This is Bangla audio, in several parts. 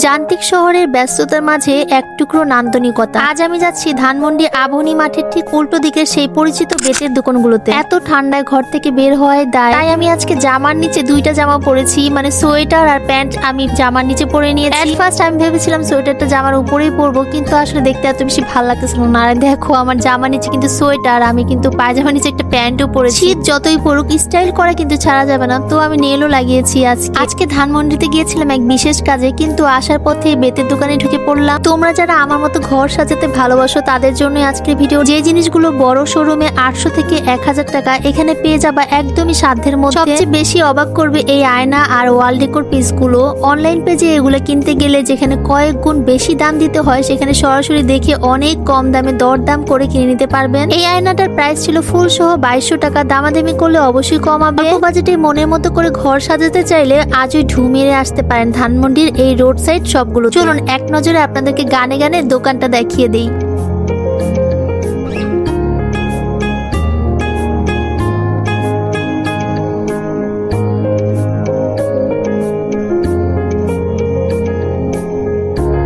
যান্ত্রিক শহরের ব্যস্ততার মাঝে এক টুকরো নান্দনিকতা। আজ আমি যাচ্ছি ধানমন্ডি আবহনী মাঠের ঠিক উল্টো দিকে সেই পরিচিত বেতের দোকানগুলোতে। এত ঠান্ডায় ঘর থেকে বের হওয়ায় দায়, তাই আমি আজকে জামার নিচে দুইটা জামা পরেছি, মানে সোয়েটার আর প্যান্ট আমি জামার নিচে পরে নিয়েছি। এট ফার্স্ট আমি ভেবেছিলাম সোয়েটারটা জামার উপরেই পরবো, কিন্তু আসলে দেখতে এত বেশি ভালো লাগতেছিল না। আর দেখো আমার জামার নিচে কিন্তু সোয়েটার, আমি কিন্তু পায়জামার নিচে একটা প্যান্টও পরেছি। শীত যতই পড়ুক স্টাইল করা কিন্তু ছাড়া যাবে না, তো আমি নেলও লাগিয়েছি। আজকে ধানমন্ডিতে গিয়েছিলাম এক বিশেষ কাজে, কিন্তু আসার পথে বেতের দোকানে ঢুকে পড়লাম। তোমরা যারা আমার মতো ঘর সাজাতে ভালোবাসো তাদের জন্য আজকের ভিডিও। যে জিনিসগুলো বড় শোরুমে 800 থেকে 1000 টাকা, এখানে পেয়ে যাবা একদমই সাধ্যের মধ্যে। সবচেয়ে বেশি অবাক করবে এই আয়না আর ওয়াল ডেকোর পিসগুলো। অনলাইন পেজে এগুলো কিনতে গেলে যেখানে কয়েক গুণ বেশি দাম দিতে হয়, সেখানে সরাসরি দেখে অনেক কম দামে দরদাম করে কিনে নিতে পারবেন। এই আয়নাটার প্রাইস ছিল ফুল সহ 2200 টাকা। দামাদামি করলে অবশ্যই কমাবে। বাজেটে মনের মতো করে ঘর সাজাতে চাইলে আজই ঢু মেরে আসতে পারেন ধানমন্ডির এই রোড সাইড সবগুলো। চলুন এক নজরে আপনাদেরকে গানে গানে দোকানটা দেখিয়ে দেই।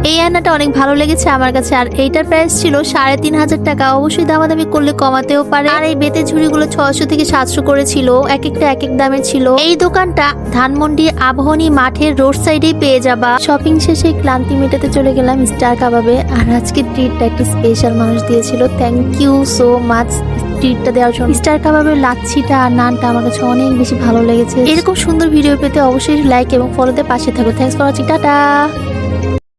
এই আয়নাটা অনেক ভালো লেগেছে আমার কাছে, আর এইটার প্রাইস ছিল 3500 টাকা। অবশ্যই দামাদামি করলে কমাতেও পারে। আর এই বেতের ঝুড়িগুলো 600 থেকে 700 করে ছিল, এক একটা এক এক দামে ছিল। এই দোকানটা ধানমন্ডি আবহনী মাঠের রোড সাইডে পেয়ে যাবা। শপিং শেষে ক্লান্তি মেটাতে চলে গেলাম স্টার কাবাবে। আর আজকে ট্রিটটা একটি স্পেশাল মানুষ দিয়েছিল, থ্যাংক ইউ সো মাচ ট্রিটটা দেওয়ার জন্য। স্টার কাবাবের লাচ্ছিটা আর নানটা আমার কাছে অনেক বেশি ভালো লেগেছে। এরকম সুন্দর ভিডিও পেতে অবশ্যই লাইক এবং ফলোতে পাশে থাকো। Thanks for watching, tata.